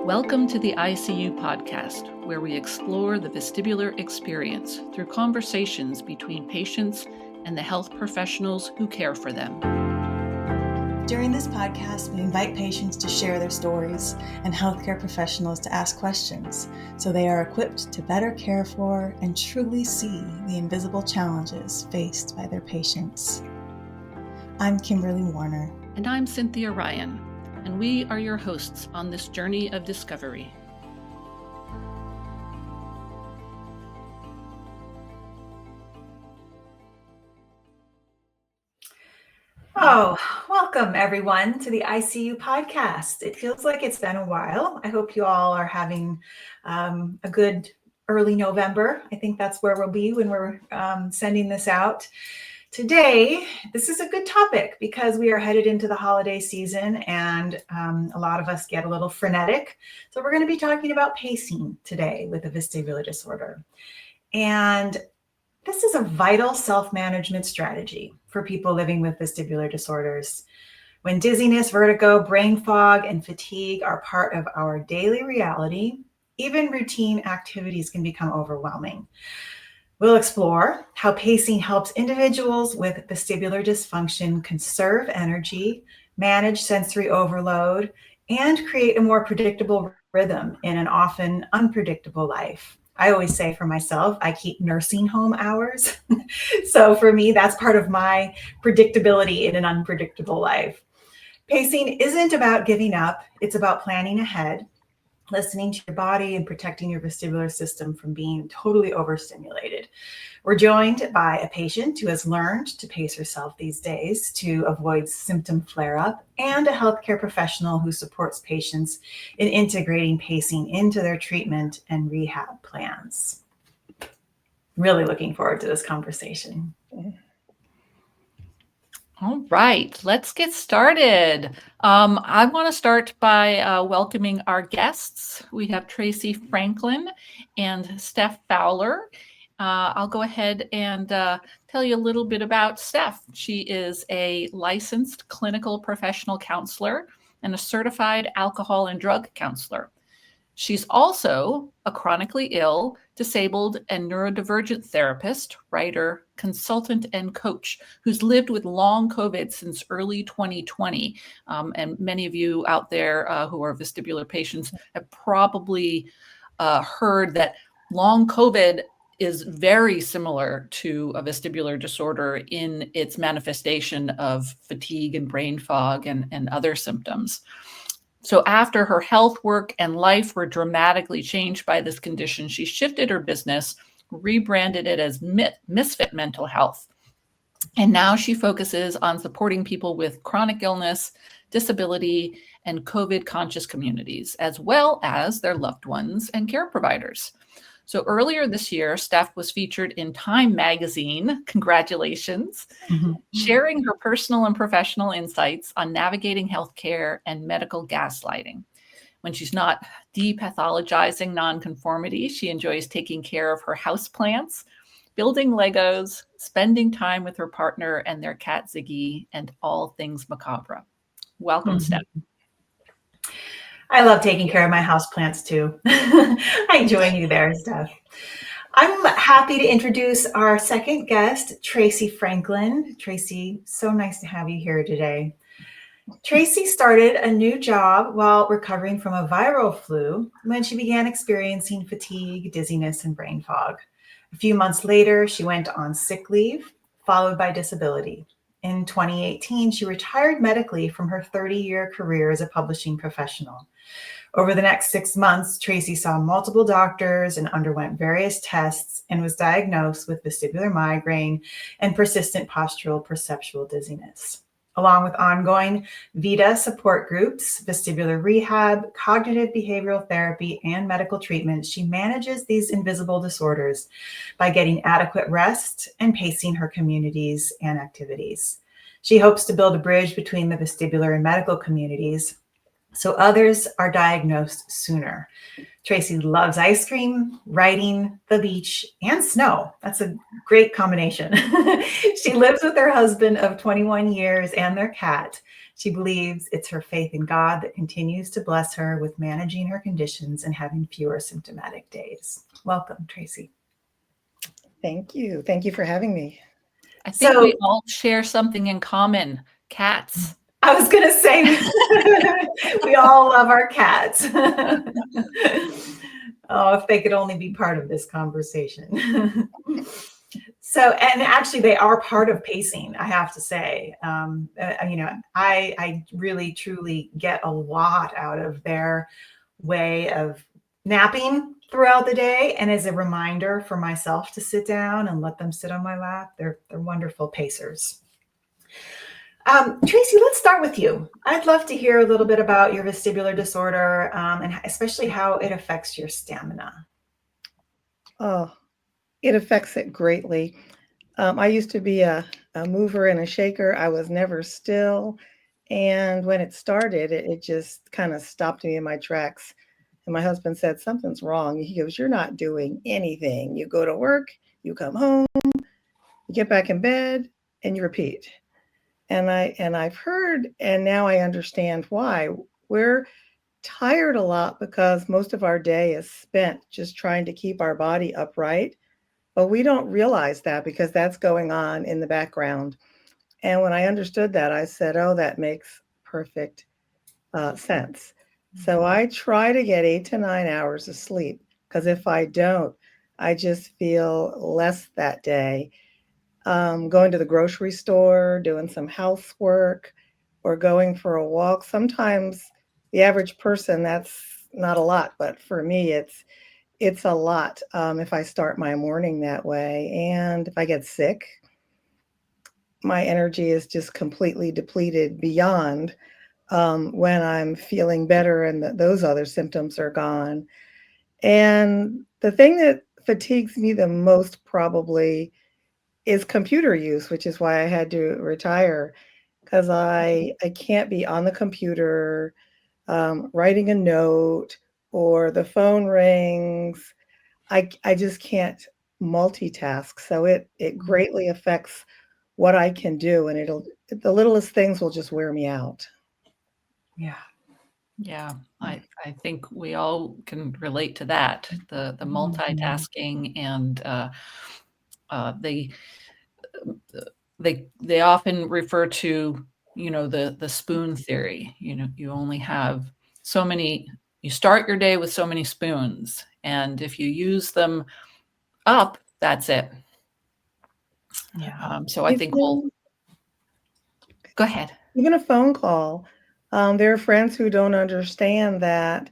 Welcome to the ICU Podcast, where we explore the vestibular experience through conversations between patients and the health professionals who care for them. During this podcast, we invite patients to share their stories and healthcare professionals to ask questions so they are equipped to better care for and truly see the invisible challenges faced by their patients. I'm Kimberly Warner. And I'm Cynthia Ryan, and we are your hosts on this journey of discovery. Oh, welcome everyone to the ICU Podcast. It feels like it's been a while. I hope you all are having a good early November. I think that's where we'll be when we're sending this out. Today, this is a good topic because we are headed into the holiday season and a lot of us get a little frenetic. So we're going to be talking about pacing today with a vestibular disorder. And this is a vital self-management strategy for people living with vestibular disorders. When dizziness, vertigo, brain fog, and fatigue are part of our daily reality, even routine activities can become overwhelming. We'll explore how pacing helps individuals with vestibular dysfunction conserve energy, manage sensory overload, and create a more predictable rhythm in an often unpredictable life. I always say for myself, I keep nursing home hours. So for me, that's part of my predictability in an unpredictable life. Pacing isn't about giving up. It's about planning ahead, listening to your body and protecting your vestibular system from being totally overstimulated. We're joined by a patient who has learned to pace herself these days to avoid symptom flare-up, and a healthcare professional who supports patients in integrating pacing into their treatment and rehab plans. Really looking forward to this conversation. All right, let's get started. I want to start by welcoming our guests. We have Tracy Franklin and Steph Fowler. I'll go ahead and tell you a little bit about Steph. She is a licensed clinical professional counselor and a certified alcohol and drug counselor. She's also a chronically ill, disabled, and neurodivergent therapist, writer, consultant, and coach who's lived with long COVID since early 2020. And many of you out there who are vestibular patients have probably heard that long COVID is very similar to a vestibular disorder in its manifestation of fatigue and brain fog and other symptoms. So after her health, work, and life were dramatically changed by this condition, she shifted her business, rebranded it as Misfit Mental Health. And now she focuses on supporting people with chronic illness, disability, and COVID-conscious communities, as well as their loved ones and care providers. So earlier this year, Steph was featured in Time magazine, congratulations, sharing her personal and professional insights on navigating healthcare and medical gaslighting. When she's not depathologizing nonconformity, she enjoys taking care of her houseplants, building Legos, spending time with her partner and their cat Ziggy, and all things macabre. Welcome, Steph. I love taking care of my houseplants too. I join you there, Steph. I'm happy to introduce our second guest, Tracy Franklin. Tracy, so nice to have you here today. Tracy started a new job while recovering from a viral flu when she began experiencing fatigue, dizziness, and brain fog. A few months later, she went on sick leave, followed by disability. In 2018, she retired medically from her 30-year career as a publishing professional. Over the next 6 months, Tracy saw multiple doctors and underwent various tests and was diagnosed with vestibular migraine and persistent postural perceptual dizziness. Along with ongoing VITA support groups, vestibular rehab, cognitive behavioral therapy, and medical treatment, she manages these invisible disorders by getting adequate rest and pacing her communities and activities. She hopes to build a bridge between the vestibular and medical communities so others are diagnosed sooner. Tracy loves ice cream, writing, the beach, and snow. That's a great combination. She lives with her husband of 21 years and their cat. She believes it's her faith in God that continues to bless her with managing her conditions and having fewer symptomatic days. Welcome, Tracy. Thank you. Thank you for having me. I think we all share something in common, cats. I was going to say, we all love our cats. Oh, if they could only be part of this conversation. So, and actually they are part of pacing, I have to say. I really, truly get a lot out of their way of napping throughout the day. And as a reminder for myself to sit down and let them sit on my lap, they're wonderful pacers. Tracy, let's start with you. I'd love to hear a little bit about your vestibular disorder and especially how it affects your stamina. Oh, it affects it greatly. I used to be a mover and a shaker. I was never still. And when it started, it just kind of stopped me in my tracks. And my husband said, something's wrong. He goes, you're not doing anything. You go to work, you come home, you get back in bed, and you repeat. And I've heard, and now I understand why. We're tired a lot because most of our day is spent just trying to keep our body upright. But we don't realize that because that's going on in the background. And when I understood that, I said, oh, that makes perfect sense. So I try to get 8 to 9 hours of sleep because if I don't, I just feel less that day. Going to the grocery store, doing some housework, or going for a walk. Sometimes the average person, that's not a lot, but for me, it's a lot if I start my morning that way. And if I get sick, my energy is just completely depleted beyond when I'm feeling better and those other symptoms are gone. And the thing that fatigues me the most probably is computer use, which is why I had to retire, because I can't be on the computer writing a note or the phone rings. I just can't multitask. So it greatly affects what I can do, and the littlest things will just wear me out. Yeah, I think we all can relate to that. The multitasking and they often refer to, the spoon theory. You only have so many, you start your day with so many spoons, and if you use them up, that's it. Yeah. So I think we'll go ahead. Even a phone call. There are friends who don't understand that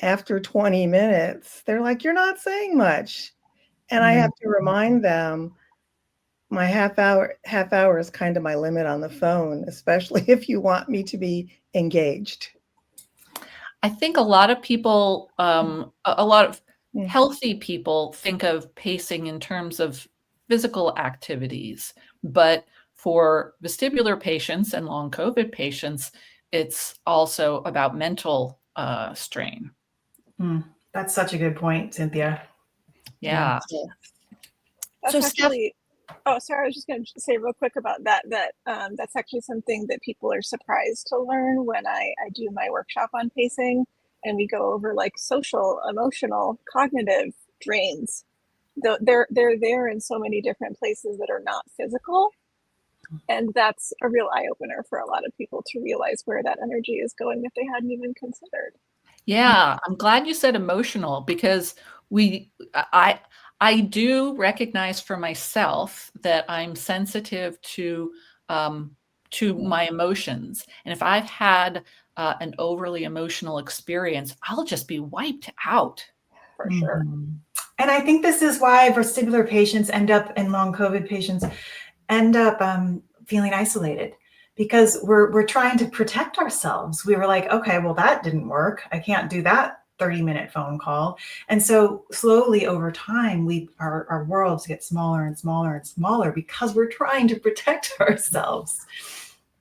after 20 minutes, they're like, you're not saying much. And I have to remind them my half hour is kind of my limit on the phone, especially if you want me to be engaged. I think a lot of people, a lot of healthy people think of pacing in terms of physical activities, but for vestibular patients and long COVID patients, it's also about mental strain. That's such a good point, Cynthia. Yeah. That's So actually, oh, sorry, I was just going to say real quick about that that's actually something that people are surprised to learn when I do my workshop on pacing and we go over like social, emotional, cognitive drains. They're there in so many different places that are not physical. And that's a real eye opener for a lot of people to realize where that energy is going that they hadn't even considered. Yeah, I'm glad you said emotional because I do recognize for myself that I'm sensitive to my emotions, and if I've had an overly emotional experience, I'll just be wiped out. For sure. And I think this is why vestibular patients and long COVID patients end up feeling isolated. Because we're trying to protect ourselves. We were like, okay, well, that didn't work. I can't do that 30-minute phone call. And so slowly over time, our worlds get smaller and smaller and smaller because we're trying to protect ourselves.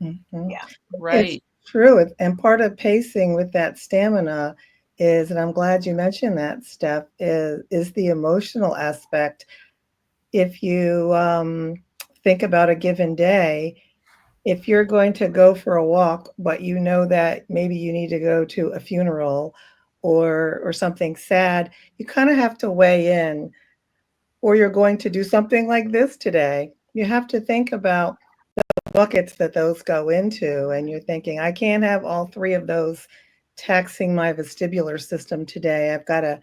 Mm-hmm. Yeah. Right. true. And part of pacing with that stamina is, and I'm glad you mentioned that, Steph, is the emotional aspect. If you think about a given day, if you're going to go for a walk, but you know that maybe you need to go to a funeral or something sad, you kind of have to weigh in. Or you're going to do something like this today. You have to think about buckets that those go into, and you're thinking, I can't have all three of those taxing my vestibular system today. I've got to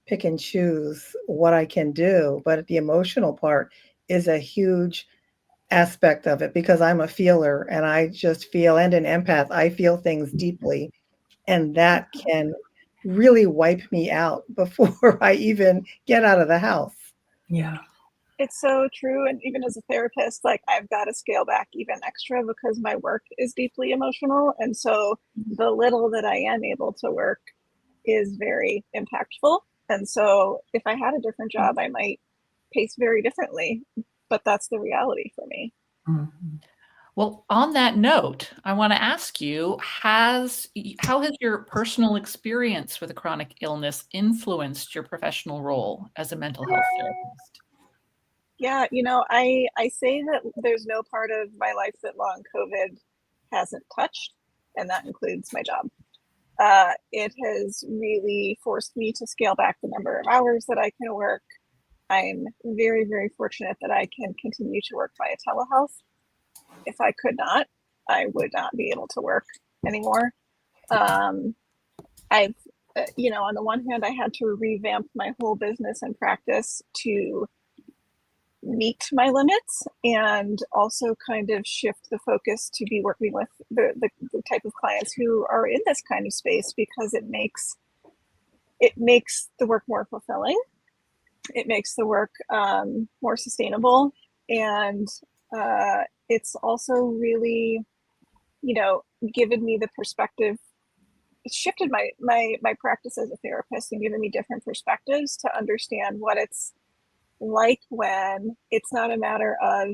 pick and choose what I can do. But the emotional part is a huge aspect of it because I'm a feeler and I just feel, and an empath, I feel things deeply. And that can really wipe me out before I even get out of the house. Yeah. It's so true. And even as a therapist, like I've got to scale back even extra because my work is deeply emotional. And so the little that I am able to work is very impactful. And so if I had a different job, I might pace very differently, but that's the reality for me. Mm-hmm. Well, on that note, I want to ask you, how has your personal experience with a chronic illness influenced your professional role as a mental health therapist? Yeah, I say that there's no part of my life that long COVID hasn't touched, and that includes my job. It has really forced me to scale back the number of hours that I can work. I'm very, very fortunate that I can continue to work via telehealth. If I could not, I would not be able to work anymore. I've, on the one hand, I had to revamp my whole business and practice to meet my limits and also kind of shift the focus to be working with the type of clients who are in this kind of space because it makes the work more fulfilling. It makes the work more sustainable. And it's also really, given me the perspective. It's shifted my practice as a therapist and given me different perspectives to understand what it's like when it's not a matter of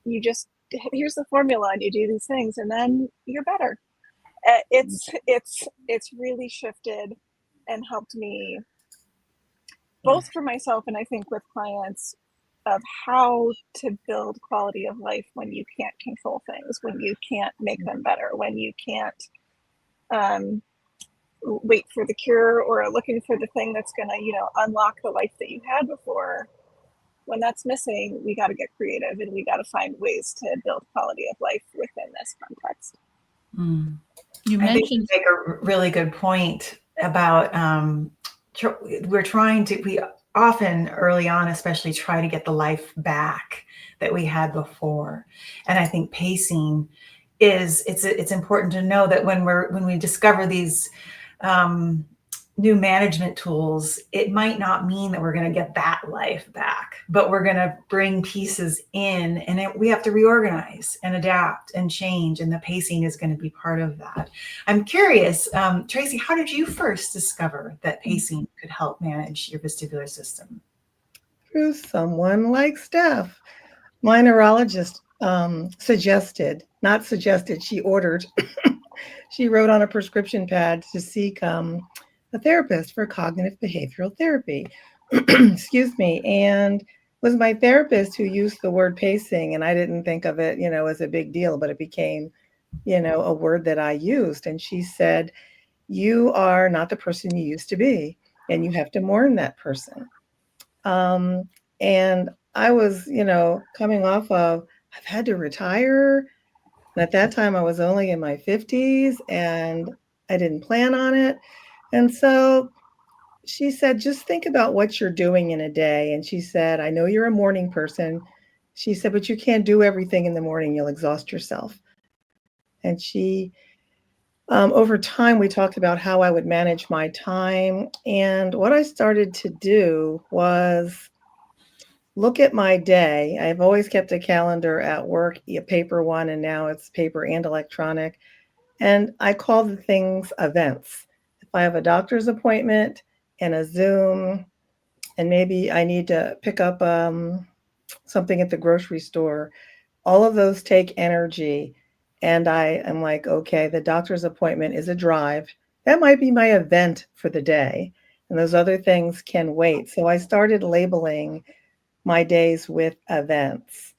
you just here's the formula and you do these things and then you're better. It's really shifted and helped me both for myself and I think with clients of how to build quality of life when you can't control things, when you can't make them better, when you can't wait for the cure or looking for the thing that's going to, unlock the life that you had before. When that's missing, we got to get creative and we got to find ways to build quality of life within this context. Mm. You I think you mentioned make a really good point about we often early on, especially try to get the life back that we had before. And I think pacing it's important to know that when we discover these new management tools, it might not mean that we're going to get that life back, but we're going to bring pieces in and we have to reorganize and adapt and change. And the pacing is going to be part of that. I'm curious, Tracy, how did you first discover that pacing could help manage your vestibular system? Through someone like Steph. My neurologist she ordered, she wrote on a prescription pad to seek a therapist for cognitive behavioral therapy. Excuse me. And was my therapist who used the word pacing, and I didn't think of it, as a big deal, but it became, a word that I used. And she said, you are not the person you used to be, and you have to mourn that person. And I was, coming off of, I've had to retire. And at that time, I was only in my 50s and I didn't plan on it. And so she said, just think about what you're doing in a day. And she said, I know you're a morning person. She said, but you can't do everything in the morning. You'll exhaust yourself. And she, over time, we talked about how I would manage my time. And what I started to do was look at my day. I've always kept a calendar at work, a paper one, and now it's paper and electronic. And I call the things events. If I have a doctor's appointment and a Zoom, and maybe I need to pick up something at the grocery store, all of those take energy. And I am like, okay, the doctor's appointment is a drive. That might be my event for the day. And those other things can wait. So I started labeling my days with events.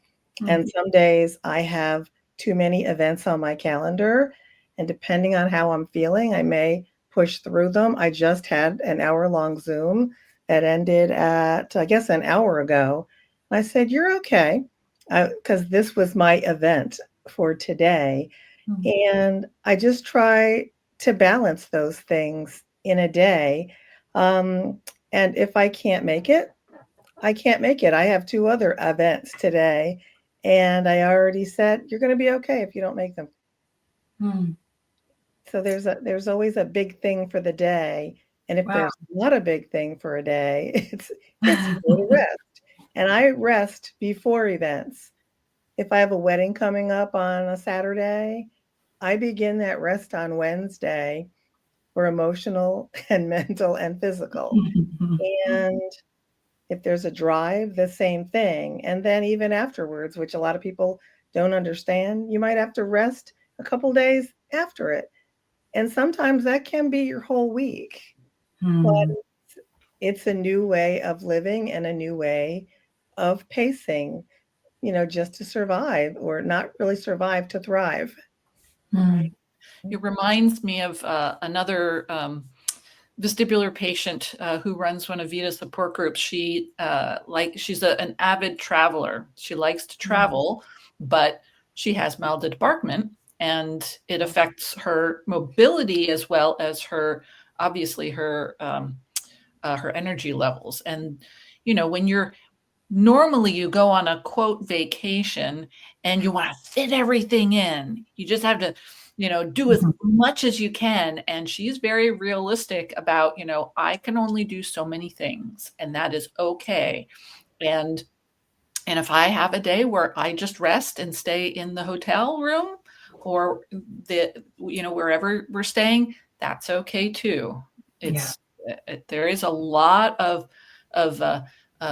And some days I have too many events on my calendar. And depending on how I'm feeling, I may push through them. I just had an hour-long Zoom that ended at, I guess, an hour ago. I said, you're okay, because this was my event for today. And I just try to balance those things in a day. And if I can't make it, I can't make it. I have 2 other events today, and I already said, you're going to be okay if you don't make them. So there's always a big thing for the day. And if there's not a big thing for a day, it's go to rest. And I rest before events. If I have a wedding coming up on a Saturday, I begin that rest on Wednesday for emotional and mental and physical. And if there's a drive, the same thing. And then even afterwards, which a lot of people don't understand, you might have to rest a couple days after it. And sometimes that can be your whole week. But it's a new way of living and a new way of pacing, just to survive, or not really survive, to thrive. It reminds me of another vestibular patient who runs one of Vita's support groups. She's an avid traveler. She likes to travel, but she has maldebarkment, and it affects her mobility as well as her energy levels. And when normally you go on a quote vacation and you want to fit everything in, you just have to do as much as you can. And she's very realistic about, I can only do so many things, and that is okay. And if I have a day where I just rest and stay in the hotel room or wherever we're staying, that's okay too. There is a lot of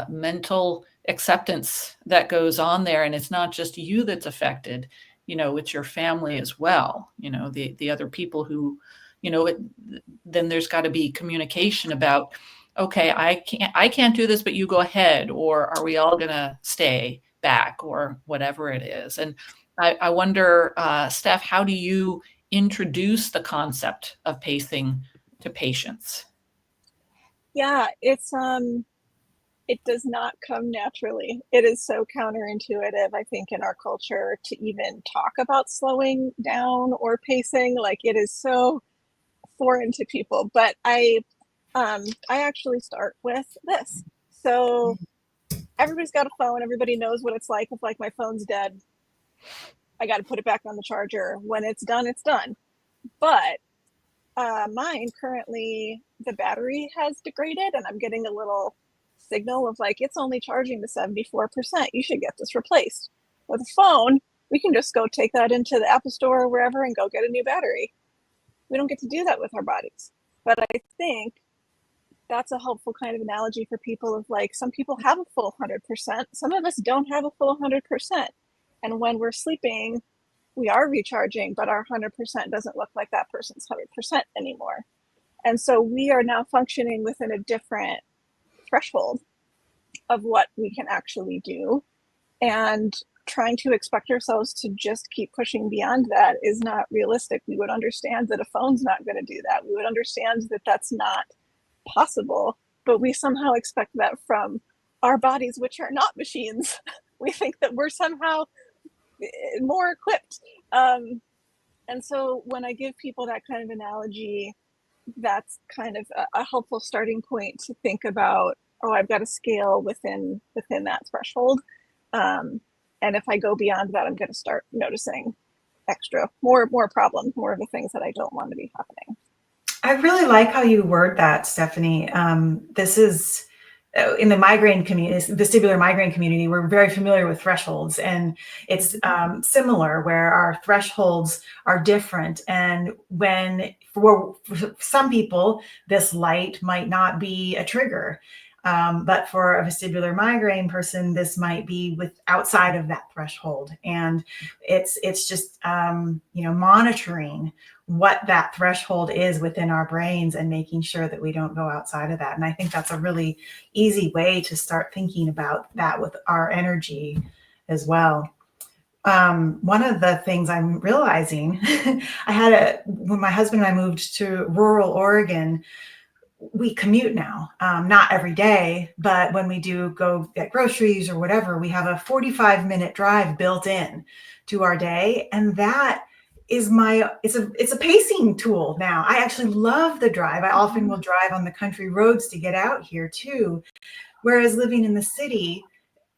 mental acceptance that goes on there. And it's not just you that's affected, it's your family as well. The other people who, then there's got to be communication about, okay, I can't do this, but you go ahead, or are we all going to stay back, or whatever it is. And I wonder, Steph, how do you introduce the concept of pacing to patients? Yeah, it does not come naturally. It is so counterintuitive, I think, in our culture to even talk about slowing down or pacing. Like, it is so foreign to people. But I actually start with this. So everybody's got a phone. Everybody knows what it's like if, like, my phone's dead. I got to put it back on the charger. When it's done, it's done. But mine currently, the battery has degraded, and I'm getting a little signal of like, it's only charging to 74%. You should get this replaced. With a phone, we can just go take that into the Apple Store or wherever and go get a new battery. We don't get to do that with our bodies. But I think that's a helpful kind of analogy for people of like, some people have a full 100%. Some of us don't have a full 100%. And when we're sleeping, we are recharging, but our 100% doesn't look like that person's 100% anymore. And so we are now functioning within a different threshold of what we can actually do, and trying to expect ourselves to just keep pushing beyond that is not realistic. We would understand that a phone's not going to do that. We would understand that that's not possible, but we somehow expect that from our bodies, which are not machines. We think that we're somehow more equipped. And so when I give people that kind of analogy, that's kind of a helpful starting point to think about, oh, I've got a scale within that threshold. And if I go beyond that, I'm going to start noticing more problems, more of the things that I don't want to be happening. I really like how you word that, Stephanie. This is in the migraine community, vestibular migraine community, we're very familiar with thresholds, and it's similar where our thresholds are different. And when for some people, this light might not be a trigger. But for a vestibular migraine person, this might be with outside of that threshold. And it's just, monitoring what that threshold is within our brains and making sure that we don't go outside of that. And I think that's a really easy way to start thinking about that with our energy as well. One of the things I'm realizing, when my husband and I moved to rural Oregon, we commute now, not every day, but when we do go get groceries or whatever, we have a 45-minute drive built in to our day. And that is it's a pacing tool now. I actually love the drive. I often will drive on the country roads to get out here too. Whereas living in the city,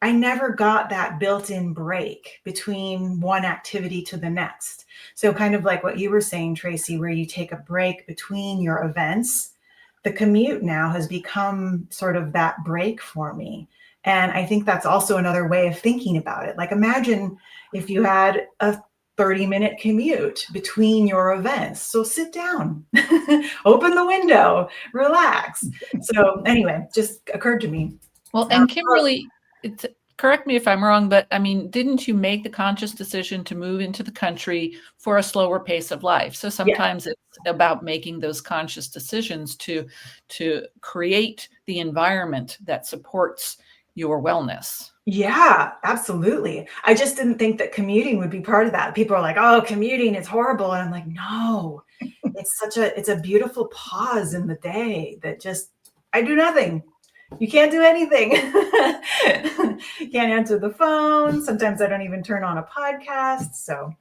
I never got that built-in break between one activity to the next. So kind of like what you were saying, Tracy, where you take a break between your events. The commute now has become sort of that break for me. And I think that's also another way of thinking about it. Like imagine if you had a 30-minute commute between your events. So sit down, open the window, relax. So anyway, just occurred to me. Well, and Kimberly, correct me if I'm wrong, but I mean, didn't you make the conscious decision to move into the country for a slower pace of life? So sometimes it's about making those conscious decisions to create the environment that supports your wellness. Yeah, absolutely. I just didn't think that commuting would be part of that. People are like, oh, commuting is horrible. And I'm like, no, it's a beautiful pause in the day that just, I do nothing. You can't do anything. You can't answer the phone. Sometimes I don't even turn on a podcast.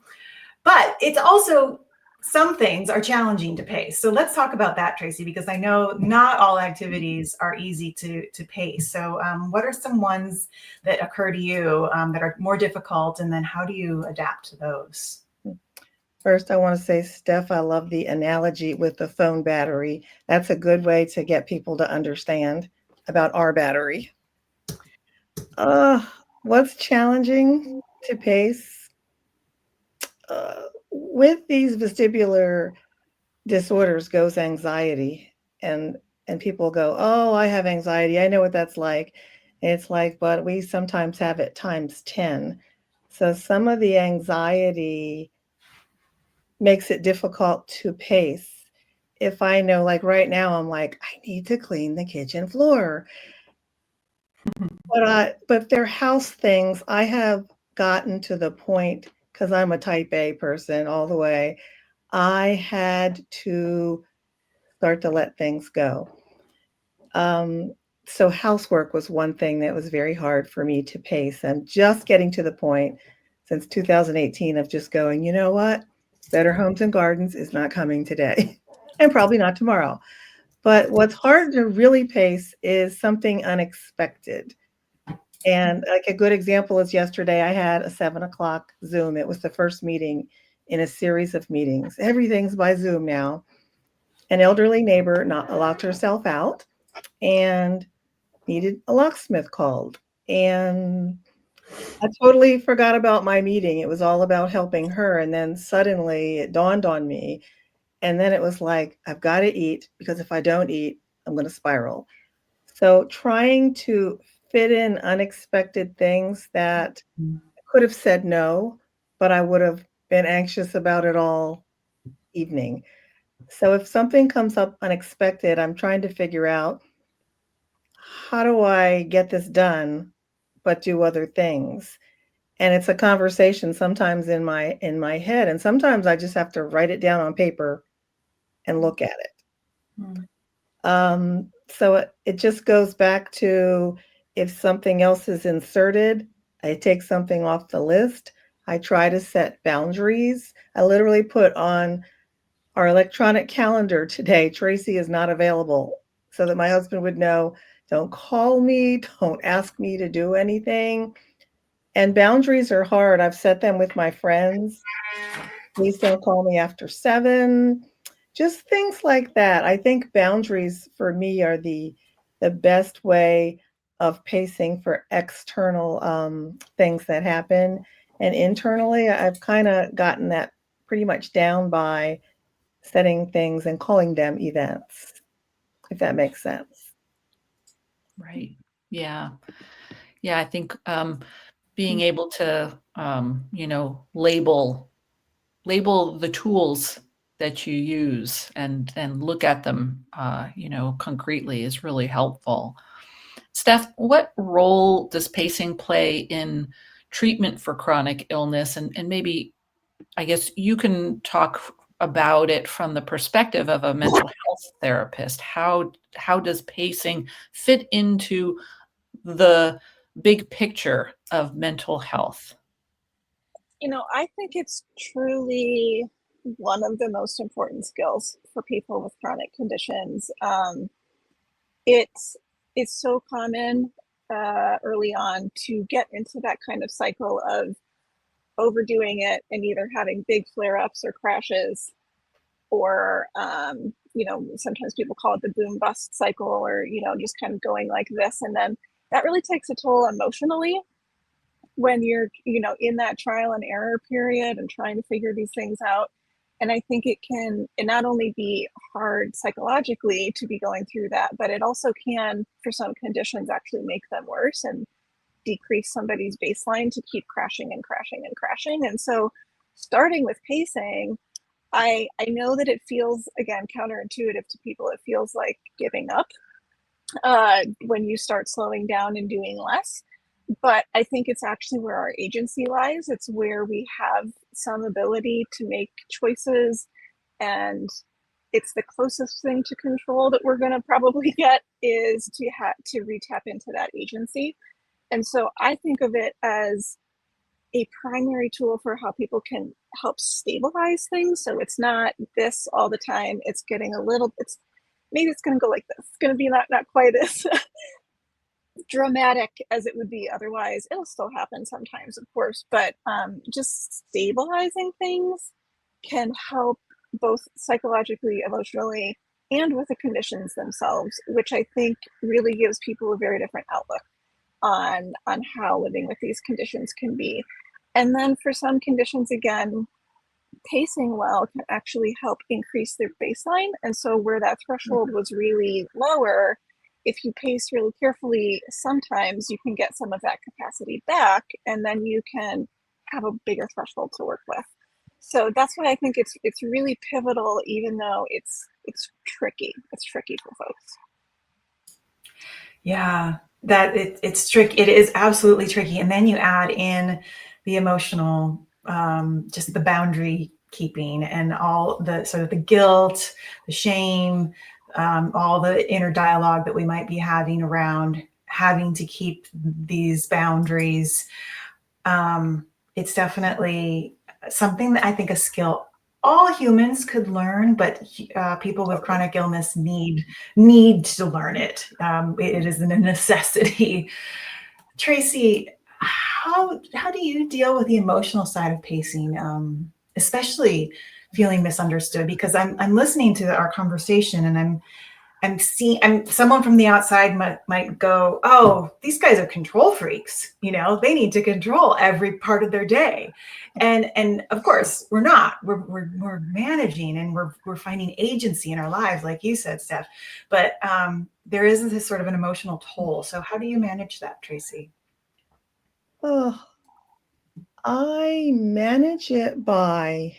But it's also, some things are challenging to pace. So let's talk about that, Tracy, because I know not all activities are easy to pace. So what are some ones that occur to you that are more difficult? And then how do you adapt to those? First, I want to say, Steph, I love the analogy with the phone battery. That's a good way to get people to understand about our battery. What's challenging to pace? With these vestibular disorders goes anxiety, and people go, oh, I have anxiety. I know what that's like. It's like, but we sometimes have it times 10. So some of the anxiety makes it difficult to pace. If I know, like right now, I'm like, I need to clean the kitchen floor. But they're house things. I have gotten to the point, because I'm a type A person all the way, I had to start to let things go. So housework was one thing that was very hard for me to pace, and just getting to the point since 2018 of just going, you know what? Better Homes and Gardens is not coming today and probably not tomorrow. But what's hard to really pace is something unexpected. And like a good example is yesterday, I had a 7:00 Zoom. It was the first meeting in a series of meetings. Everything's by Zoom now. An elderly neighbor locked herself out and needed a locksmith called. And I totally forgot about my meeting. It was all about helping her. And then suddenly it dawned on me. And then it was like, I've got to eat, because if I don't eat, I'm going to spiral. So trying to fit in unexpected things that I could have said no, but I would have been anxious about it all evening. So if something comes up unexpected, I'm trying to figure out, how do I get this done, but do other things? And it's a conversation sometimes in my head, and sometimes I just have to write it down on paper and look at it. So it just goes back to, if something else is inserted, I take something off the list. I try to set boundaries. I literally put on our electronic calendar today, Tracy is not available, so that my husband would know, don't call me, don't ask me to do anything. And boundaries are hard. I've set them with my friends. Please don't call me after 7. Just things like that. I think boundaries for me are the best way of pacing for external things that happen. And internally, I've kind of gotten that pretty much down by setting things and calling them events, if that makes sense. Right. Yeah. Yeah. I think being able to, label the tools that you use and look at them, concretely is really helpful. Steph, what role does pacing play in treatment for chronic illness? And maybe, I guess you can talk about it from the perspective of a mental health therapist. How does pacing fit into the big picture of mental health? I think it's truly one of the most important skills for people with chronic conditions. It's so common early on to get into that kind of cycle of overdoing it and either having big flare-ups or crashes, or sometimes people call it the boom bust cycle, or just kind of going like this, and then that really takes a toll emotionally when you're in that trial and error period and trying to figure these things out. And I think it not only be hard psychologically to be going through that, but it also can, for some conditions, actually make them worse and decrease somebody's baseline to keep crashing and crashing and crashing. And so starting with pacing, I know that it feels, again, counterintuitive to people. It feels like giving up when you start slowing down and doing less. But I think it's actually where our agency lies. It's where we have some ability to make choices, and it's the closest thing to control that we're going to probably get, is to re-tap into that agency. And so I think of it as a primary tool for how people can help stabilize things. So it's not this all the time. It's getting maybe it's going to go like this. It's going to be not quite as dramatic as it would be otherwise. It'll still happen sometimes, of course, but just stabilizing things can help both psychologically, emotionally, and with the conditions themselves, which I think really gives people a very different outlook on how living with these conditions can be. And then for some conditions, again, pacing well can actually help increase their baseline. And so where that threshold was really lower, if you pace really carefully, sometimes you can get some of that capacity back, and then you can have a bigger threshold to work with. So that's why I think it's really pivotal, even though it's tricky. It's tricky for folks. Yeah, it's tricky. It is absolutely tricky. And then you add in the emotional, just the boundary keeping and all the sort of the guilt, the shame, all the inner dialogue that we might be having around having to keep these boundaries. It's definitely something that I think a skill all humans could learn, but people with chronic illness need to learn it. It is a necessity. Tracy, how do you deal with the emotional side of pacing, especially feeling misunderstood? Because I'm listening to our conversation, and I'm someone from the outside might go, oh, these guys are control freaks. They need to control every part of their day. And of course we're not, we're managing, and we're finding agency in our lives, like you said, Steph, but there is this sort of an emotional toll. So how do you manage that, Tracy? Oh, I manage it by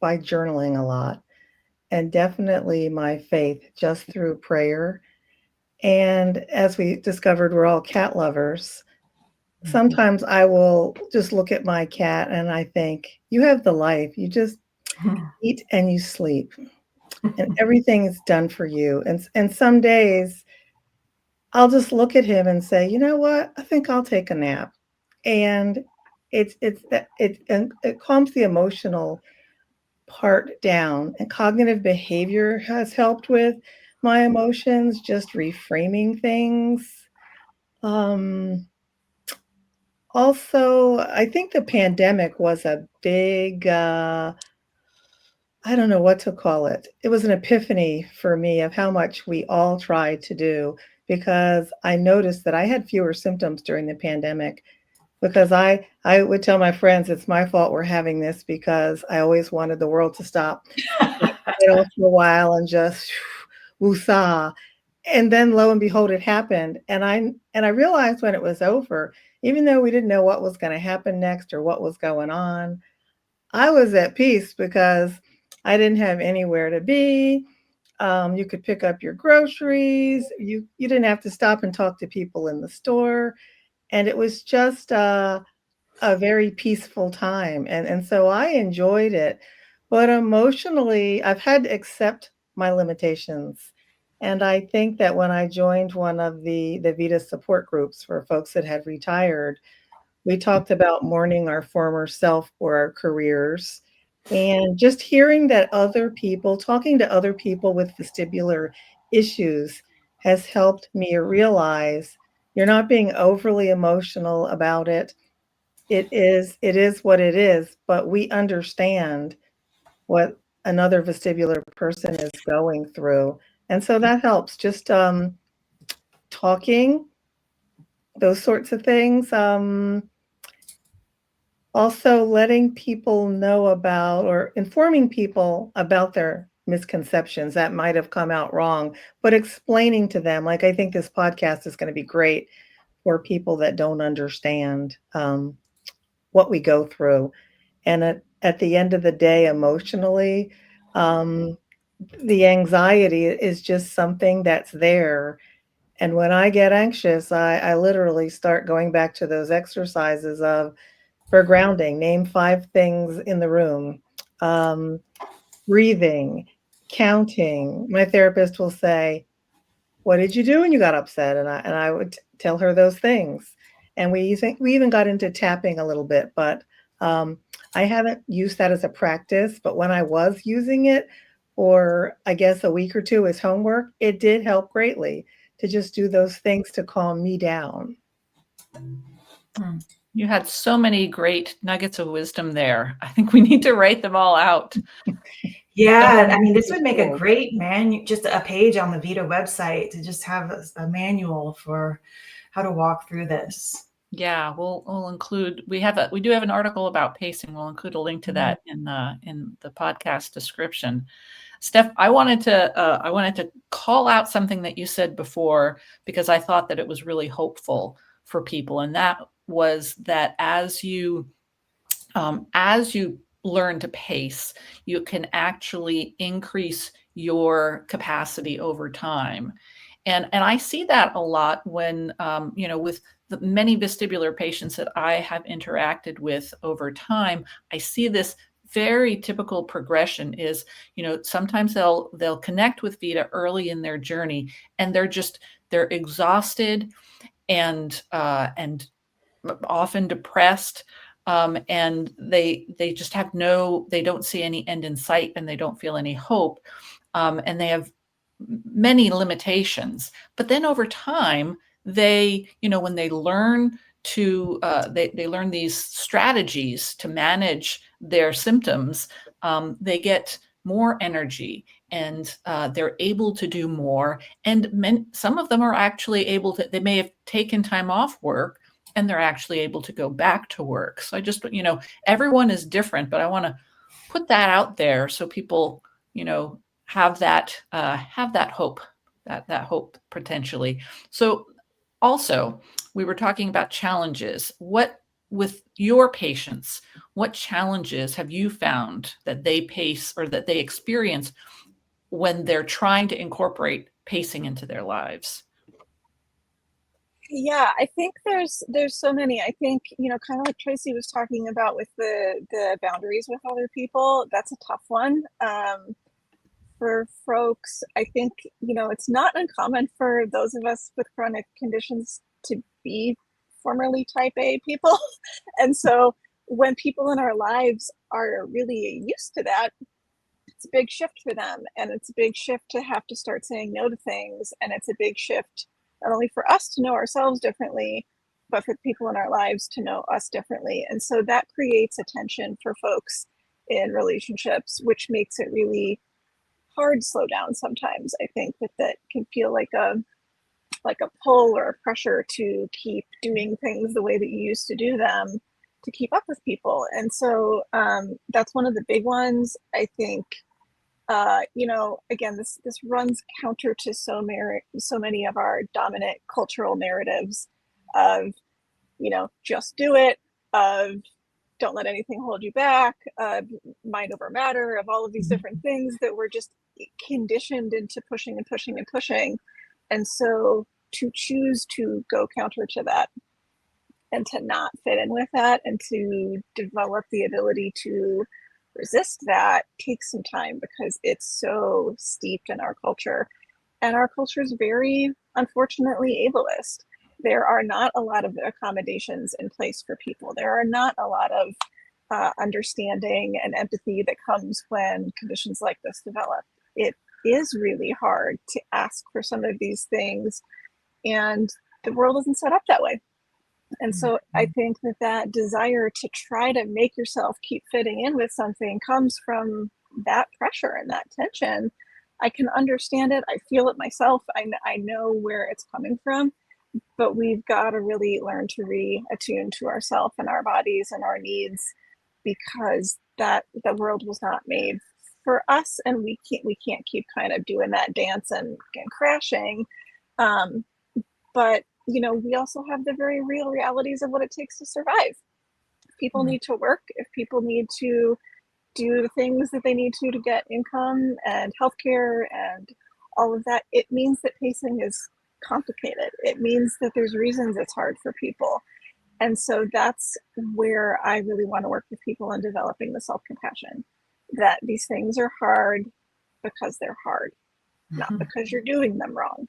journaling a lot, and definitely my faith, just through prayer. And as we discovered, we're all cat lovers. Sometimes I will just look at my cat and I think, you have the life. You just eat and you sleep, and everything is done for you. And some days I'll just look at him and say, you know what? I think I'll take a nap. And it calms the emotional part down. And cognitive behavior has helped with my emotions, just reframing things. Also, I think the pandemic was a big, I don't know what to call it. It was an epiphany for me of how much we all tried to do, because I noticed that I had fewer symptoms during the pandemic, because I would tell my friends it's my fault we're having this, because I always wanted the world to stop for a while and just woosah. And then lo and behold, it happened. And I realized when it was over, even though we didn't know what was going to happen next or what was going on, I was at peace because I didn't have anywhere to be. You could pick up your groceries. You didn't have to stop and talk to people in the store. And it was just a very peaceful time. And so I enjoyed it. But emotionally, I've had to accept my limitations. And I think that when I joined one of the Vita support groups for folks that had retired, we talked about mourning our former self or our careers. And just hearing that other people, talking to other people with vestibular issues has helped me realize you're not being overly emotional about it. It is what it is, but we understand what another vestibular person is going through. And so that helps. Just talking, those sorts of things. Also letting people know about or informing people about their misconceptions that might have come out wrong, but explaining to them, like I think this podcast is going to be great for people that don't understand what we go through. And at the end of the day, emotionally, um, the anxiety is just something that's there. And when I get anxious, I literally start going back to those exercises of for grounding, name 5 things in the room, um, breathing, counting. My therapist will say, "What did you do when you got upset?" And I would tell her those things. And we even got into tapping a little bit, but I haven't used that as a practice. But when I was using it for, I guess, a week or two as homework, it did help greatly to just do those things to calm me down. You had so many great nuggets of wisdom there. I think we need to write them all out. Yeah, I mean, this would make a great just a page on the Vita website to just have a manual for how to walk through this. Yeah, we'll include. We do have an article about pacing. We'll include a link to that in the podcast description. Steph, I wanted to call out something that you said before because I thought that it was really hopeful for people, and that was that as you learn to pace, you can actually increase your capacity over time. And I see that a lot when, with the many vestibular patients that I have interacted with over time, I see this very typical progression is, sometimes they'll connect with Vita early in their journey and they're exhausted and often depressed. And they just they don't see any end in sight and they don't feel any hope. And they have many limitations. But then over time, when they learn they learn these strategies to manage their symptoms, they get more energy and they're able to do more. And some of them are actually able to, they may have taken time off work and they're actually able to go back to work. So I just, everyone is different, but I want to put that out there so people, have that hope, that hope potentially. So also, we were talking about challenges. With your patients, what challenges have you found that they face or that they experience when they're trying to incorporate pacing into their lives? Yeah, I think there's so many. I think, kind of like Tracy was talking about with the boundaries with other people, that's a tough one. For folks, I think, it's not uncommon for those of us with chronic conditions to be formerly type A people. And so when people in our lives are really used to that, it's a big shift for them. And it's a big shift to have to start saying no to things. And it's a big shift not only for us to know ourselves differently, but for people in our lives to know us differently. And so that creates a tension for folks in relationships, which makes it really hard slow down sometimes. I think that can feel like a pull or a pressure to keep doing things the way that you used to do them to keep up with people. And so that's one of the big ones. I think Again, this runs counter to so many of our dominant cultural narratives of, just do it, of don't let anything hold you back, mind over matter, of all of these different things that we're just conditioned into pushing and pushing and pushing. And so to choose to go counter to that and to not fit in with that and to develop the ability to resist that takes some time because it's so steeped in our culture. And our culture is very, unfortunately, ableist. There are not a lot of accommodations in place for people. There are not a lot of understanding and empathy that comes when conditions like this develop. It is really hard to ask for some of these things, and the world isn't set up that way. And so I think that desire to try to make yourself keep fitting in with something comes from that pressure and that tension. I can understand it. I feel it myself. I know where it's coming from, but we've got to really learn to reattune to ourselves and our bodies and our needs, because that the world was not made for us, and we can't keep kind of doing that dance and crashing. But we also have the very real realities of what it takes to survive. If people need to work, if people need to do the things that they need to get income and healthcare and all of that, it means that pacing is complicated. It means that there's reasons it's hard for people. And so that's where I really want to work with people in developing the self-compassion, that these things are hard because they're hard, not because you're doing them wrong.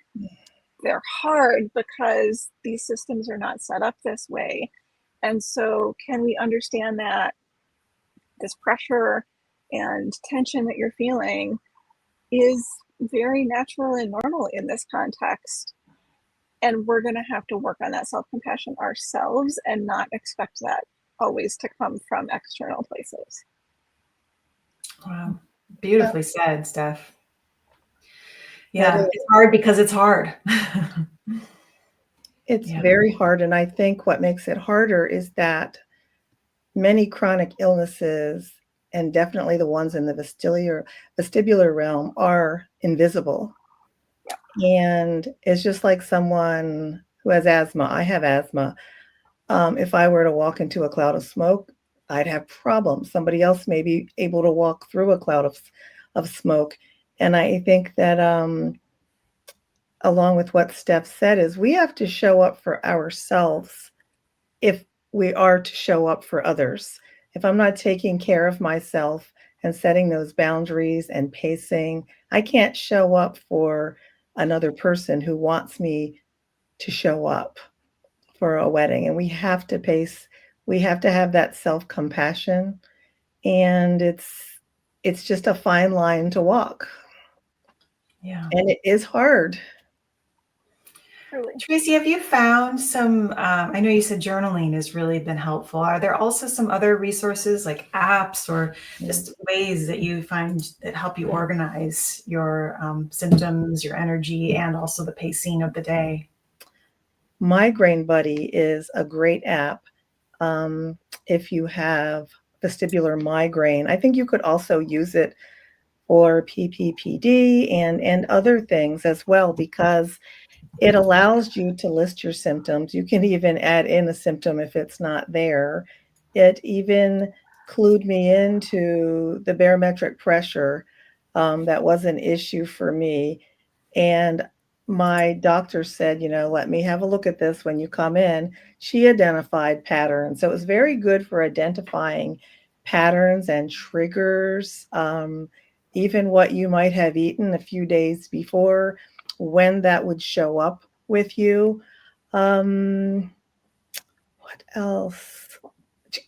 They're hard because these systems are not set up this way. And so can we understand that this pressure and tension that you're feeling is very natural and normal in this context? And we're going to have to work on that self-compassion ourselves and not expect that always to come from external places. Wow. Beautifully said, Steph. Yeah, it's hard because it's hard. It's very hard. And I think what makes it harder is that many chronic illnesses, and definitely the ones in the vestibular realm, are invisible. And it's just like someone who has asthma. I have asthma. If I were to walk into a cloud of smoke, I'd have problems. Somebody else may be able to walk through a cloud of smoke. And I think that along with what Steph said, is we have to show up for ourselves if we are to show up for others. If I'm not taking care of myself and setting those boundaries and pacing, I can't show up for another person who wants me to show up for a wedding. And we have to pace, we have to have that self-compassion. And it's just a fine line to walk. Yeah. And it is hard. Tracy, have you found some, I know you said journaling has really been helpful. Are there also some other resources like apps or just ways that you find that help you organize your symptoms, your energy, and also the pacing of the day? Migraine Buddy is a great app. If you have vestibular migraine, I think you could also use it for PPPD and other things as well, because it allows you to list your symptoms. You can even add in a symptom if it's not there. It even clued me into the barometric pressure. That was an issue for me. And my doctor said, let me have a look at this when you come in. She identified patterns. So it was very good for identifying patterns and triggers, even what you might have eaten a few days before, when that would show up with you. What else?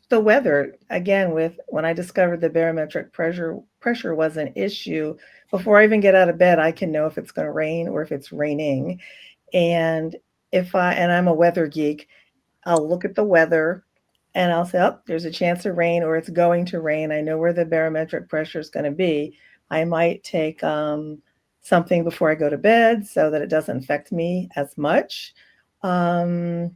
The weather, again, when I discovered the barometric pressure was an issue. Before I even get out of bed, I can know if it's going to rain or if it's raining. And I'm a weather geek, I'll look at the weather and I'll say, oh, there's a chance of rain or it's going to rain. I know where the barometric pressure is going to be. I might take something before I go to bed so that it doesn't affect me as much. And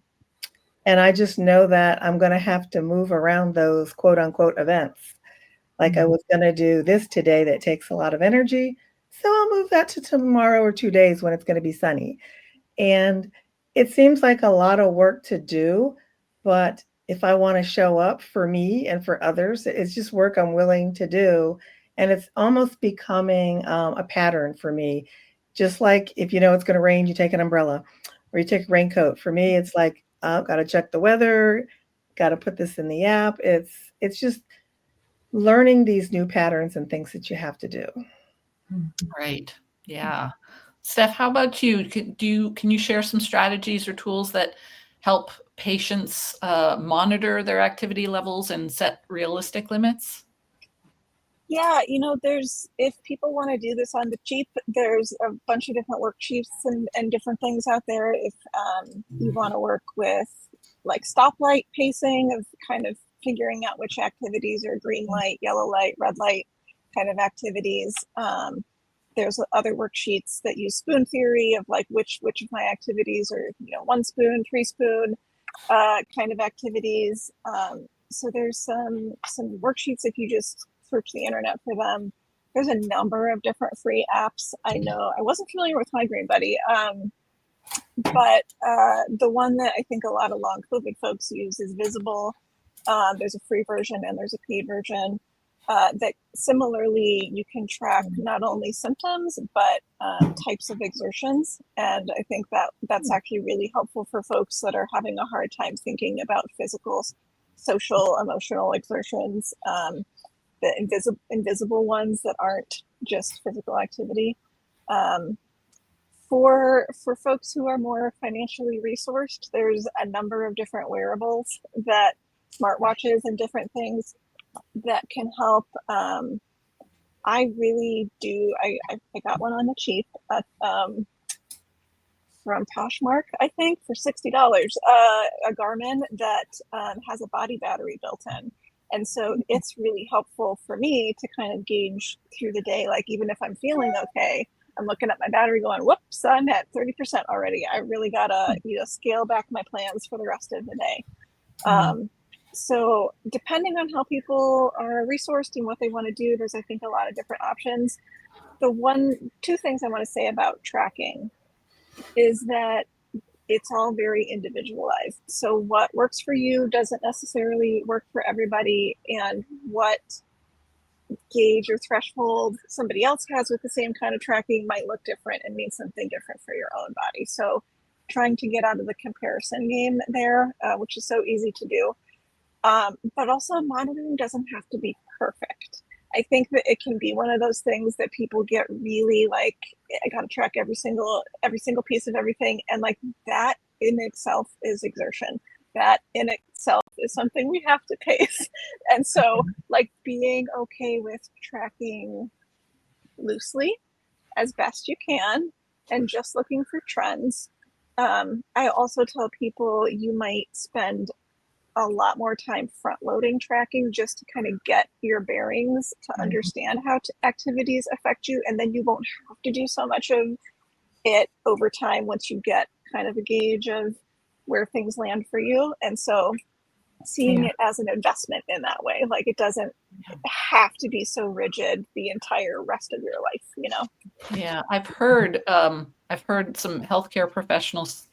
I just know that I'm going to have to move around those quote unquote events. Like I was going to do this today that takes a lot of energy. So I'll move that to tomorrow or 2 days when it's going to be sunny. And it seems like a lot of work to do, but if I want to show up for me and for others, it's just work I'm willing to do. And it's almost becoming a pattern for me. Just like if you know it's going to rain, you take an umbrella or you take a raincoat. For me, it's like, got to check the weather, got to put this in the app. It's just learning these new patterns and things that you have to do. Right. Yeah. Steph, how about you? Can you share some strategies or tools that help patients monitor their activity levels and set realistic limits? Yeah, if people want to do this on the cheap, there's a bunch of different worksheets and different things out there. If you want to work with like stoplight pacing of kind of figuring out which activities are green light, yellow light, red light kind of activities. There's other worksheets that use spoon theory of like which of my activities are, 1 spoon, 3 spoon kind of activities. So there's some worksheets if you just search the internet for them. There's a number of different free apps. I know I wasn't familiar with Migraine Buddy, but the one that I think a lot of long COVID folks use is Visible. There's a free version and there's a paid version. That similarly, you can track not only symptoms, but types of exertions. And I think that's actually really helpful for folks that are having a hard time thinking about physical, social, emotional exertions, the invisible ones that aren't just physical activity. For folks who are more financially resourced, there's a number of different wearables that smartwatches and different things that can help. I really do. I got one on the cheap from Poshmark, I think, for $60. A Garmin that has a body battery built in, and so it's really helpful for me to kind of gauge through the day. Like even if I'm feeling okay, I'm looking at my battery, going, "Whoops, I'm at 30% already. I really gotta scale back my plans for the rest of the day." So depending on how people are resourced and what they want to do, there's, I think, a lot of different options. Two things I want to say about tracking is that it's all very individualized. So what works for you doesn't necessarily work for everybody, and what gauge or threshold somebody else has with the same kind of tracking might look different and mean something different for your own body. So trying to get out of the comparison game there, which is so easy to do. But also monitoring doesn't have to be perfect. I think that it can be one of those things that people get really like, I got to track every single piece of everything. And like that in itself is exertion. That in itself is something we have to pace. And so like being okay with tracking loosely as best you can and just looking for trends. I also tell people you might spend a lot more time front loading tracking just to kind of get your bearings to understand how activities affect you. And then you won't have to do so much of it over time once you get kind of a gauge of where things land for you. And so seeing it as an investment in that way, like it doesn't have to be so rigid the entire rest of your life, Yeah, I've heard some healthcare professionals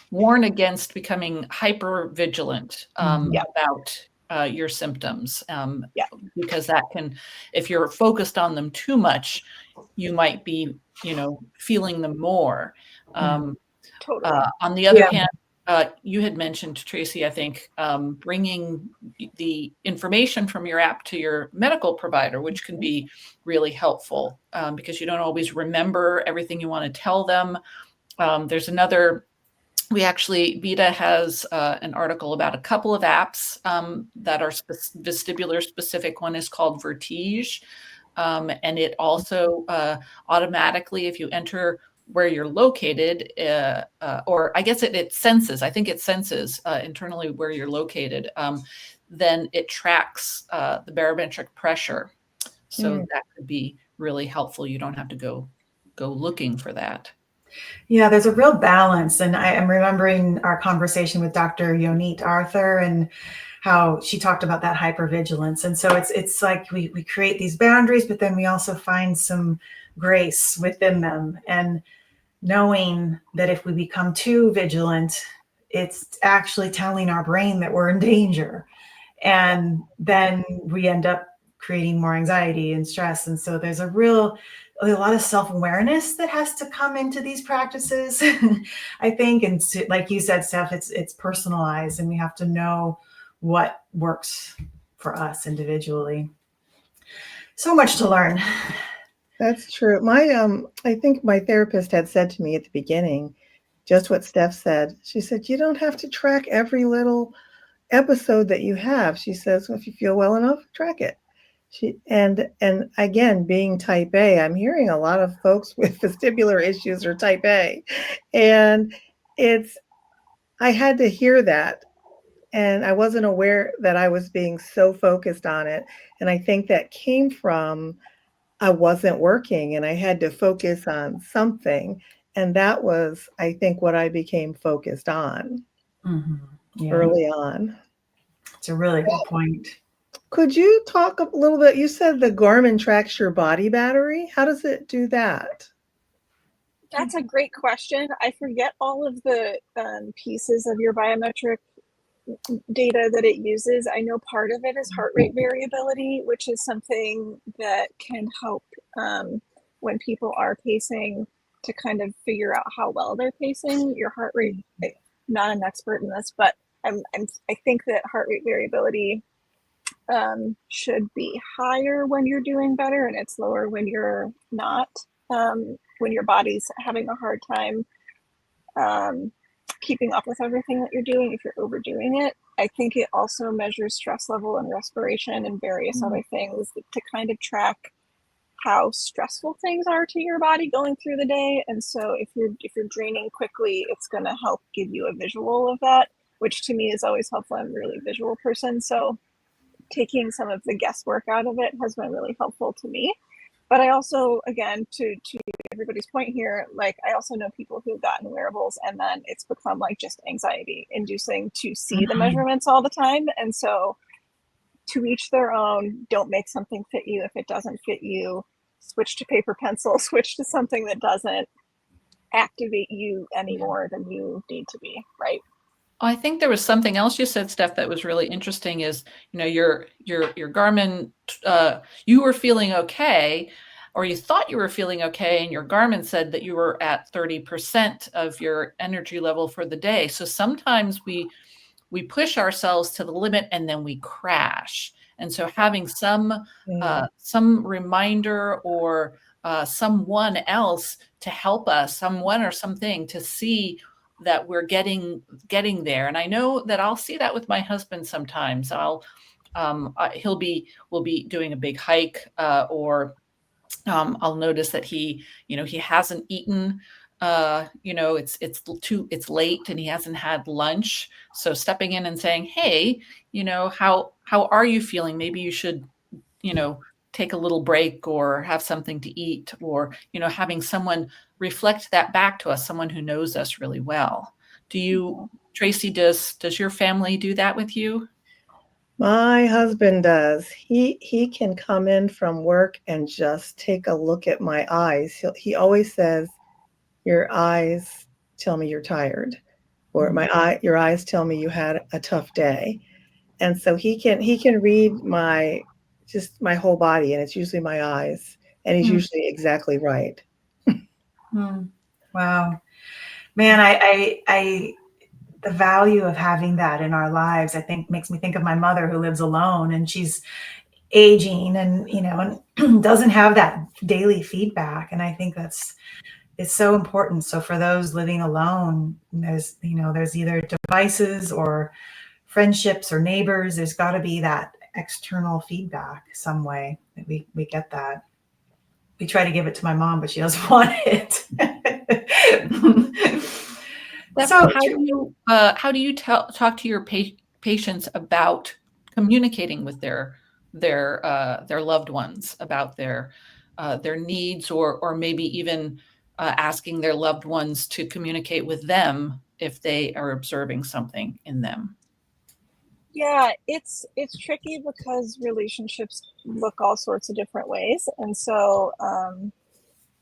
warn against becoming hyper vigilant about your symptoms, because that can, if you're focused on them too much, you might be, feeling them more. Totally. On the other hand, you had mentioned, Tracy, I think, bringing the information from your app to your medical provider, which can be really helpful because you don't always remember everything you want to tell them. There's Vita has an article about a couple of apps that are vestibular specific. One is called Vertigo, and it also automatically, if you enter where you're located, or I guess it senses, I think it senses internally where you're located, then it tracks the barometric pressure. So that could be really helpful. You don't have to go looking for that. Yeah, there's a real balance. And I am remembering our conversation with Dr. Yonit Arthur and how she talked about that hypervigilance. And so it's like we create these boundaries, but then we also find some grace within them. And knowing that if we become too vigilant, it's actually telling our brain that we're in danger. And then we end up creating more anxiety and stress. And so there's a lot of self-awareness that has to come into these practices, I think. And like you said, Steph, it's personalized, and we have to know what works for us individually. So much to learn. That's true. I think my therapist had said to me at the beginning, just what Steph said. She said, you don't have to track every little episode that you have. She says, well, if you feel well enough, track it. And again, being type A, I'm hearing a lot of folks with vestibular issues are type A. And I had to hear that. And I wasn't aware that I was being so focused on it. And I think that came from I wasn't working and I had to focus on something. And that was, I think, what I became focused on early on. It's a really good point. Could you talk a little bit? You said the Garmin tracks your body battery. How does it do that? That's a great question. I forget all of the pieces of your biometric data that it uses. I know part of it is heart rate variability, which is something that can help when people are pacing to kind of figure out how well they're pacing. Your heart rate, I'm not an expert in this, but I think that heart rate variability should be higher when you're doing better, and it's lower when you're not, when your body's having a hard time keeping up with everything that you're doing if you're overdoing it. I think it also measures stress level and respiration and various other things to kind of track how stressful things are to your body going through the day. And so if you're draining quickly, it's going to help give you a visual of that, which to me is always helpful. I'm a really visual person, so taking some of the guesswork out of it has been really helpful to me. But I also, again, to everybody's point here, like I also know people who've gotten wearables and then it's become like just anxiety inducing to see the measurements all the time. And so to each their own, don't make something fit you if it doesn't fit you. Switch to paper pencil, switch to something that doesn't activate you any more than you need to be, right? I think there was something else you said, Steph, that was really interesting is, your Garmin, you were feeling okay, or you thought you were feeling okay, and your Garmin said that you were at 30% of your energy level for the day. So sometimes we push ourselves to the limit and then we crash. And so having some reminder or someone else to help us, someone or something to see that we're getting there. And I know that I'll see that with my husband sometimes. We'll be doing a big hike, or I'll notice that he hasn't eaten. It's late and he hasn't had lunch. So stepping in and saying, hey, how are you feeling? Maybe you should, take a little break or have something to eat, or, having someone reflect that back to us, someone who knows us really well. Tracy, does your family do that with you? My husband does. He can come in from work and just take a look at my eyes. He always says, your eyes tell me you're tired, or your eyes tell me you had a tough day. And so he can read my whole body, and it's usually my eyes, and he's usually exactly right. Wow, man, I the value of having that in our lives, I think, makes me think of my mother who lives alone, and she's aging, and and doesn't have that daily feedback. And I think it's so important. So for those living alone, there's either devices or friendships or neighbors. There's got to be that external feedback some way that we get that. We try to give it to my mom, but she doesn't want it. So how do you talk to your patients about communicating with their loved ones about their needs, or maybe even asking their loved ones to communicate with them if they are observing something in them? Yeah, it's tricky because relationships look all sorts of different ways. And so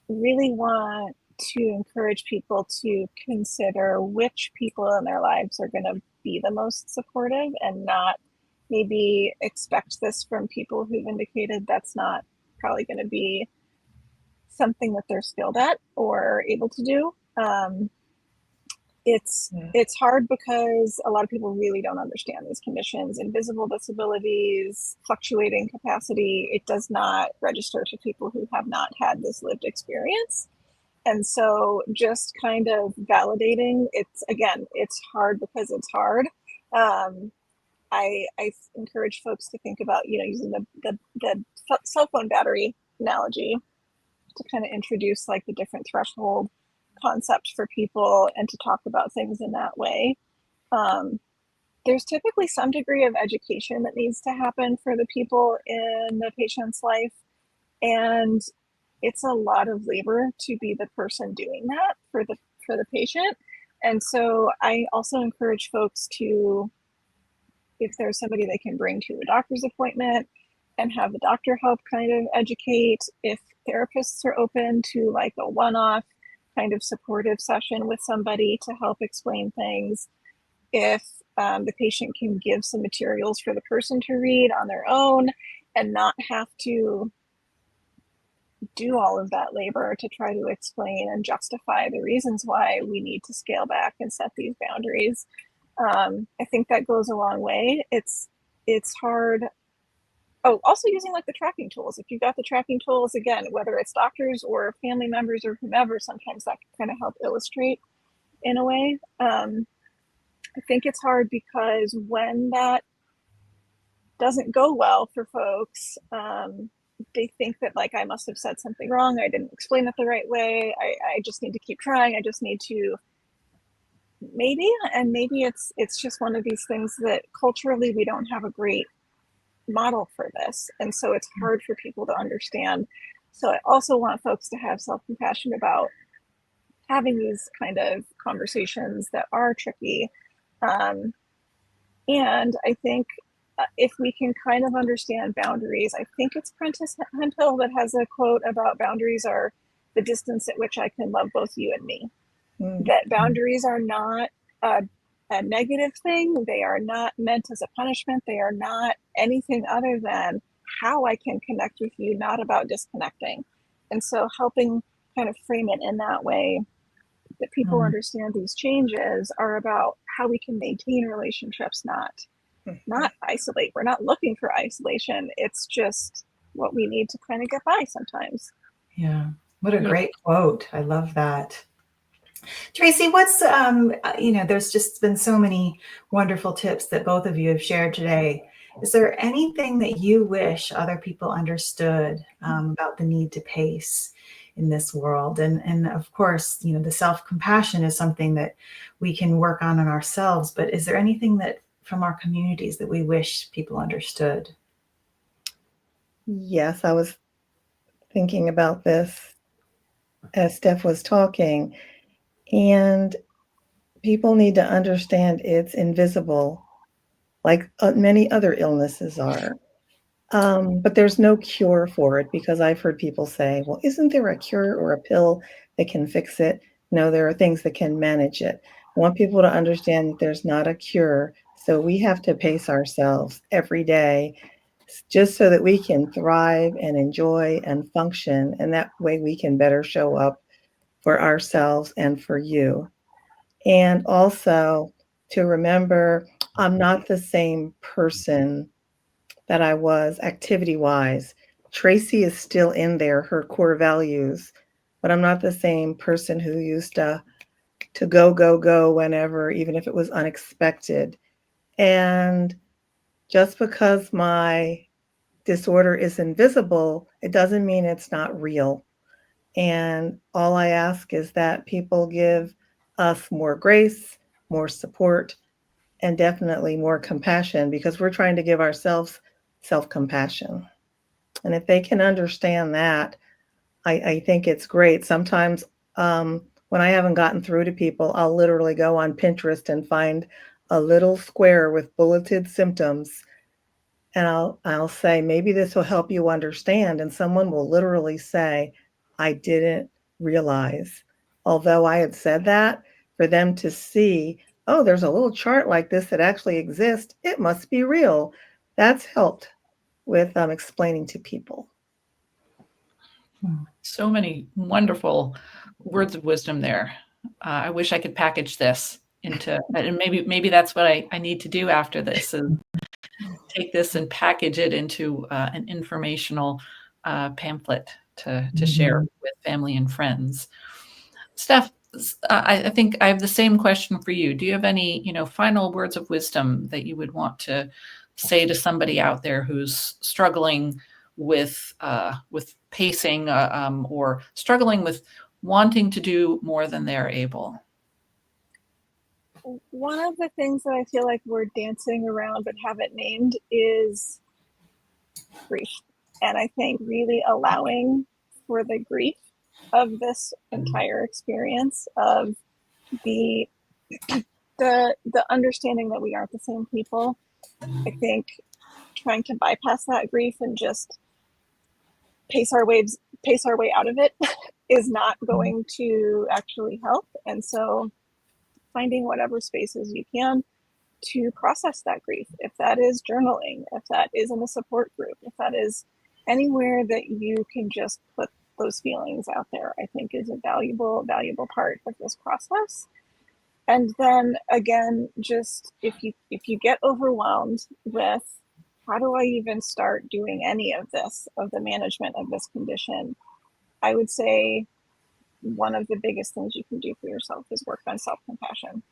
really want to encourage people to consider which people in their lives are going to be the most supportive, and not maybe expect this from people who've indicated that's not probably going to be something that they're skilled at or able to do. It's hard because a lot of people really don't understand these conditions. Invisible disabilities, fluctuating capacity, it does not register to people who have not had this lived experience. And so just kind of validating, it's hard because it's hard. I encourage folks to think about, using the cell phone battery analogy to kind of introduce like the different threshold concept for people and to talk about things in that way. There's typically some degree of education that needs to happen for the people in the patient's life. And it's a lot of labor to be the person doing that for the patient. And so I also encourage folks to, if there's somebody they can bring to a doctor's appointment and have the doctor help kind of educate, if therapists are open to like a one-off kind of supportive session with somebody to help explain things, if the patient can give some materials for the person to read on their own and not have to do all of that labor to try to explain and justify the reasons why we need to scale back and set these boundaries. I think that goes a long way. It's hard. Oh, also using like the tracking tools. If you've got the tracking tools, again, whether it's doctors or family members or whomever, sometimes that can kind of help illustrate in a way. I think it's hard because when that doesn't go well for folks, they think that like, I must have said something wrong. I didn't explain it the right way. I just need to keep trying. I just need to maybe it's just one of these things that culturally we don't have a great model for this. And so it's hard for people to understand. So I also want folks to have self-compassion about having these kind of conversations that are tricky. And I think if we can kind of understand boundaries, I think it's Prentice Hemphill that has a quote about boundaries are the distance at which I can love both you and me. That boundaries are not a negative thing. They are not meant as a punishment. They are not anything other than how I can connect with you, not about disconnecting. And so helping kind of frame it in that way, that people understand these changes are about how we can maintain relationships, not isolate. We're not looking for isolation. It's just what we need to kind of get by sometimes. Yeah. What a great quote. I love that. Tracy, what's, there's just been so many wonderful tips that both of you have shared today. Is there anything that you wish other people understood about the need to pace in this world? And of course, the self-compassion is something that we can work on in ourselves, but is there anything that from our communities that we wish people understood? Yes, I was thinking about this as Steph was talking, and people need to understand it's invisible, like many other illnesses are. But there's no cure for it, because I've heard people say, well, isn't there a cure or a pill that can fix it? No, there are things that can manage it. I want people to understand that there's not a cure. So we have to pace ourselves every day just so that we can thrive and enjoy and function. And that way we can better show up for ourselves and for you. And also to remember, I'm not the same person that I was activity-wise. Tracy is still in there, her core values, but I'm not the same person who used to go whenever, even if it was unexpected. And just because my disorder is invisible, it doesn't mean it's not real. And all I ask is that people give us more grace, more support, and definitely more compassion, because we're trying to give ourselves self-compassion. And if they can understand that, I think it's great. Sometimes When I haven't gotten through to people, I'll literally go on Pinterest and find a little square with bulleted symptoms. And I'll say, maybe this will help you understand. And someone will literally say, I didn't realize. Although I had said that, for them to see, oh, there's a little chart like this that actually exists. It must be real. That's helped with explaining to people. So many wonderful words of wisdom there. I wish I could package this into, and maybe that's what I need to do after this, is take this and package it into an informational pamphlet to share with family and friends. Steph, I think I have the same question for you. Do you have any, final words of wisdom that you would want to say to somebody out there who's struggling with pacing or struggling with wanting to do more than they're able? One of the things that I feel like we're dancing around but haven't named is grief. And I think really allowing for the grief of this entire experience, of the understanding that we aren't the same people. I think trying to bypass that grief and just pace our way out of it is not going to actually help. And so finding whatever spaces you can to process that grief, if that is journaling, if that is in a support group, if that is anywhere that you can just put those feelings out there, I think is a valuable part of this process. And then again, just if you get overwhelmed with, how do I even start doing any of this, of the management of this condition, I would say one of the biggest things you can do for yourself is work on self-compassion.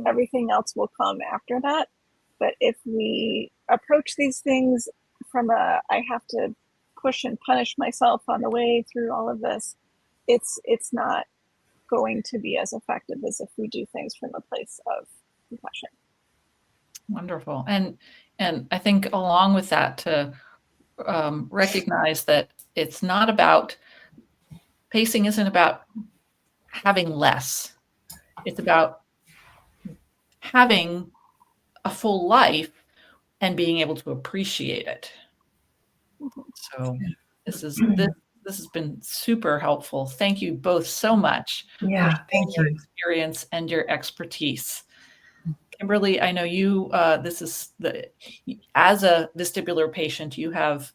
Everything else will come after that. But if we approach these things from I have to push and punish myself on the way through all of this, it's not going to be as effective as if we do things from a place of compassion. Wonderful. And I think along with that, to recognize that it's not about, pacing isn't about having less. It's about having a full life and being able to appreciate it. So this has been super helpful. Thank you both so much. Yeah, thank your you. experience and your expertise. Kimberly, I know you, as a vestibular patient,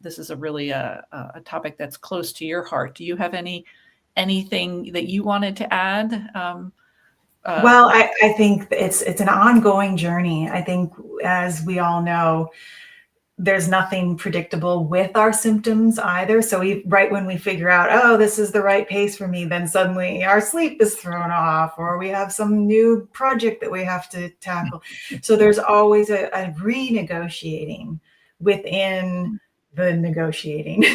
this is a really a topic that's close to your heart. Do you have anything that you wanted to add? Well, I think it's an ongoing journey. I think, as we all know, there's nothing predictable with our symptoms either. So right when we figure out, oh, this is the right pace for me, then suddenly our sleep is thrown off, or we have some new project that we have to tackle. So there's always a renegotiating within the negotiating.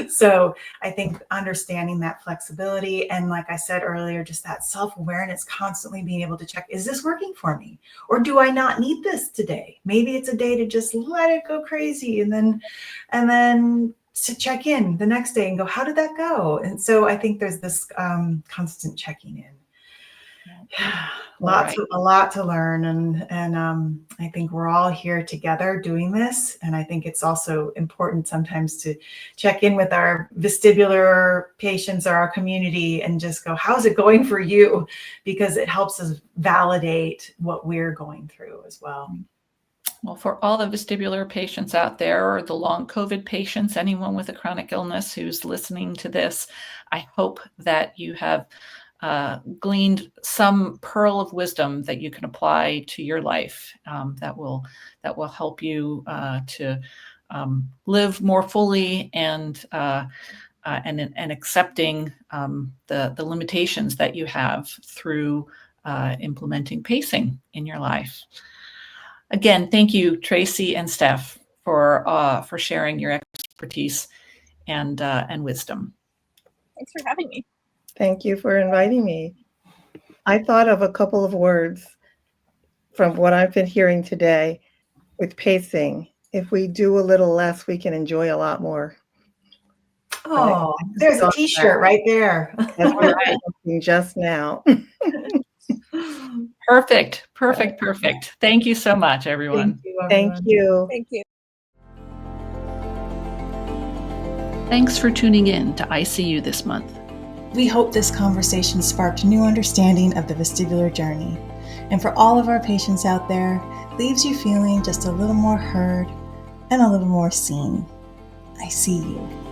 So I think understanding that flexibility, and like I said earlier, just that self-awareness, constantly being able to check, is this working for me? Or do I not need this today? Maybe it's a day to just let it go crazy, and then to check in the next day and go, how did that go? And so I think there's this constant checking in. A lot to learn, and I think we're all here together doing this, and I think it's also important sometimes to check in with our vestibular patients or our community and just go, how's it going for you? Because it helps us validate what we're going through as well. Well, for all the vestibular patients out there, or the long COVID patients, anyone with a chronic illness who's listening to this, I hope that you have gleaned some pearl of wisdom that you can apply to your life, that will help you to live more fully and accepting the limitations that you have through implementing pacing in your life. Again, thank you, Tracy and Steph, for sharing your expertise and wisdom. Thanks for having me. Thank you for inviting me. I thought of a couple of words from what I've been hearing today with pacing. If we do a little less, we can enjoy a lot more. Oh, there's a t-shirt right there. That's what I thinking just now. Perfect. Thank you so much, everyone. Thank you. Thank you. Thanks for tuning in to ICU this month. We hope this conversation sparked new understanding of the vestibular journey. And for all of our patients out there, leaves you feeling just a little more heard and a little more seen. I see you.